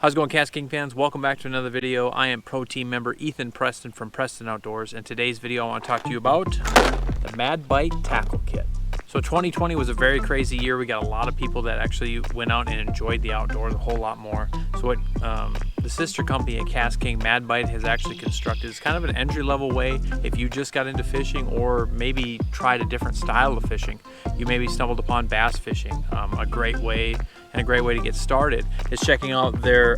How's it going, KastKing fans? Welcome back to another video. I am Pro Team member Ethan Preston from Preston Outdoors, and today's video I want to talk to you about the MadBite tackle kit. So 2020 was a very crazy year. We got a lot of people that actually went out and enjoyed the outdoors a whole lot more. So what the sister company at KastKing, MadBite, has actually constructed is kind of an entry-level way if you just got into fishing or maybe tried a different style of fishing. You maybe stumbled upon bass fishing. A great way to get started is checking out their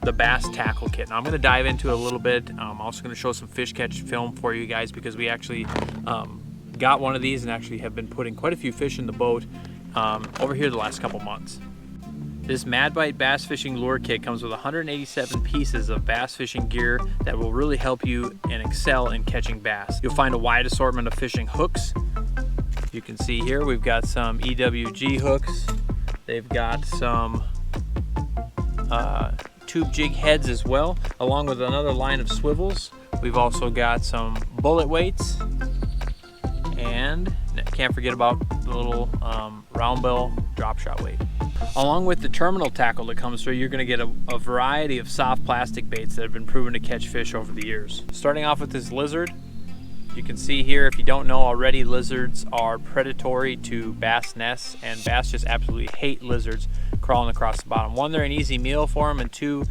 the Bass tackle kit. Now I'm going to dive into it a little bit. I'm also going to show some fish catch film for you guys because we actually got one of these and actually have been putting quite a few fish in the boat over here the last couple months. This MadBite bass fishing lure kit comes with 187 pieces of bass fishing gear that will really help you and excel in catching bass. You'll find a wide assortment of fishing hooks. You can see here we've got some EWG hooks. They've got some tube jig heads as well, along with another line of swivels. We've also got some bullet weights, and can't forget about the little round bell drop shot weight. Along with the terminal tackle that comes through, you're going to get a variety of soft plastic baits that have been proven to catch fish over the years. Starting off with this lizard. You can see here, if you don't know already, lizards are predatory to bass nests, and bass just absolutely hate lizards crawling across the bottom. One, they're an easy meal for them, and two,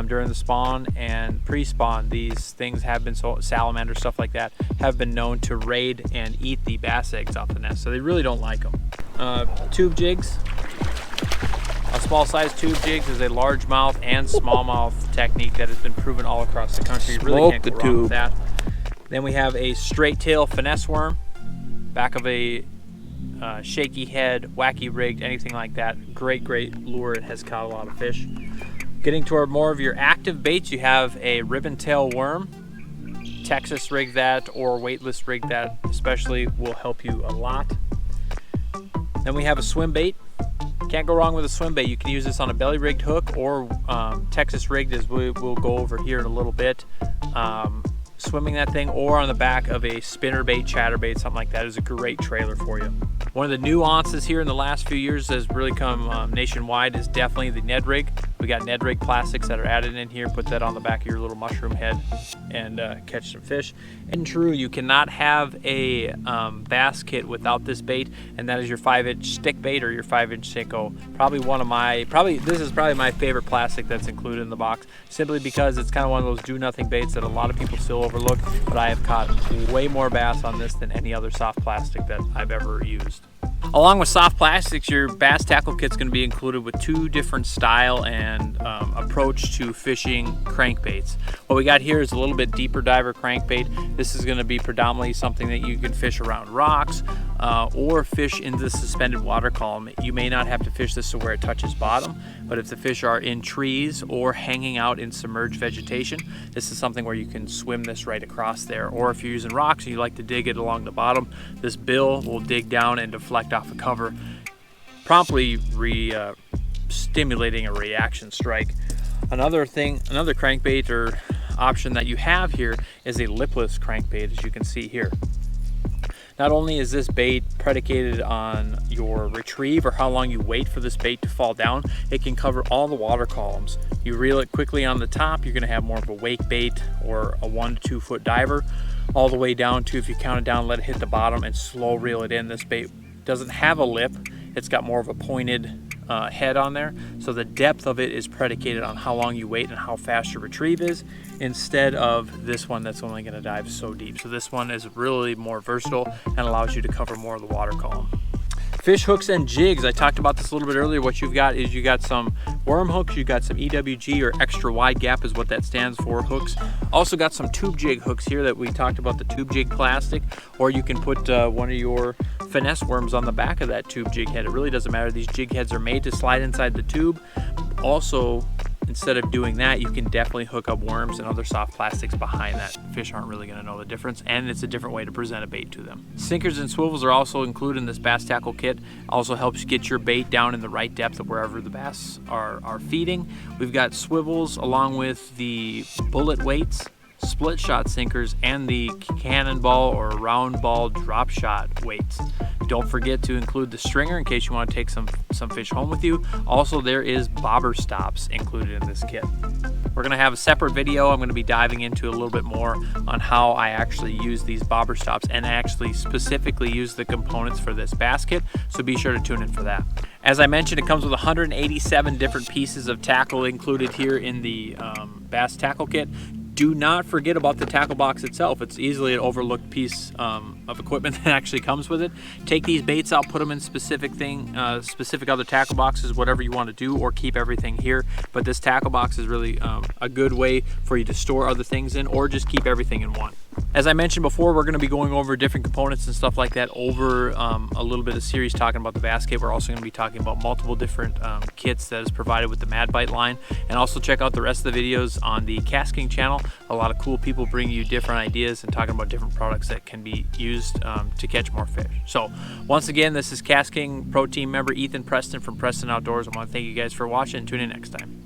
during the spawn and pre-spawn, these things have been, salamanders, stuff like that, have been known to raid and eat the bass eggs off the nest, so they really don't like them. Tube jigs. A small size tube jigs is a largemouth and smallmouth technique that has been proven all across the country. You really can't go wrong with that. Then we have a straight tail finesse worm, back of a shaky head, wacky rigged, anything like that. Great lure. It has caught a lot of fish. Getting toward more of your active baits, you have a ribbon tail worm. Texas rig that or weightless rig that especially will help you a lot. Then we have a swim bait. Can't go wrong with a swim bait. You can use this on a belly rigged hook or Texas rigged, as we'll go over here in a little bit. Swimming that thing, or on the back of a spinner bait, chatter bait, something like that, is a great trailer for you. One of the nuances here in the last few years that has really come nationwide is definitely the Ned rig. We got Ned rig plastics that are added in here. Put that on the back of your little mushroom head and catch some fish. And true, you cannot have a bass kit without this bait, and that is your 5-inch stick bait or your 5-inch Senko. This is probably my favorite plastic that's included in the box, simply because it's kind of one of those do-nothing baits that a lot of people still overlook, but I have caught way more bass on this than any other soft plastic that I've ever used. Along with soft plastics, your bass tackle kit's going to be included with two different style and approach to fishing crankbaits. What we got here is a little bit deeper diver crankbait. This is going to be predominantly something that you can fish around rocks or fish in the suspended water column. You may not have to fish this to where it touches bottom, but if the fish are in trees or hanging out in submerged vegetation, this is something where you can swim this right across there. Or if you're using rocks and you like to dig it along the bottom, this bill will dig down and deflect off the cover, promptly stimulating a reaction strike. Another crankbait or option that you have here is a lipless crankbait, as you can see here. Not only is this bait predicated on your retrieve or how long you wait for this bait to fall down, it can cover all the water columns. You reel it quickly on the top, you're going to have more of a wake bait or a 1 to 2 foot diver, all the way down to, if you count it down, let it hit the bottom and slow reel it in. This bait doesn't have a lip, it's got more of a pointed head on there, so the depth of it is predicated on how long you wait and how fast your retrieve is, instead of this one that's only going to dive so deep. So this one is really more versatile and allows you to cover more of the water column. Fish hooks and jigs, I talked about this a little bit earlier. What you've got is you got some worm hooks, you got some EWG or extra wide gap is what that stands for, hooks. Also got some tube jig hooks here that we talked about, the tube jig plastic, or you can put one of your finesse worms on the back of that tube jig head. It really doesn't matter. These jig heads are made to slide inside the tube. Also, instead of doing that, you can definitely hook up worms and other soft plastics behind that. Fish aren't really going to know the difference, and it's a different way to present a bait to them. Sinkers and swivels are also included in this bass tackle kit. Also helps get your bait down in the right depth of wherever the bass are feeding. We've got swivels along with the bullet weights, split shot sinkers, and the cannonball or round ball drop shot weights. Don't forget to include the stringer in case you want to take some fish home with you. Also, there is bobber stops included in this kit. We're going to have a separate video. I'm going to be diving into a little bit more on how I actually use these bobber stops and actually specifically use the components for this bass kit, so be sure to tune in for that. As I mentioned, it comes with 187 different pieces of tackle included here in the Bass tackle kit. Do not forget about the tackle box itself. It's easily an overlooked piece of equipment that actually comes with it. Take these baits out, put them in specific other tackle boxes, whatever you want to do, or keep everything here. But this tackle box is really a good way for you to store other things in, or just keep everything in one. As I mentioned before, we're going to be going over different components and stuff like that over a little bit of series talking about the Bass kit. We're also going to be talking about multiple different kits that is provided with the MadBite line, and also check out the rest of the videos on the KastKing channel. A lot of cool people bring you different ideas and talking about different products that can be used to catch more fish. So once again, this is KastKing Pro Team member Ethan Preston from Preston Outdoors. I want to thank you guys for watching, and tune in next time.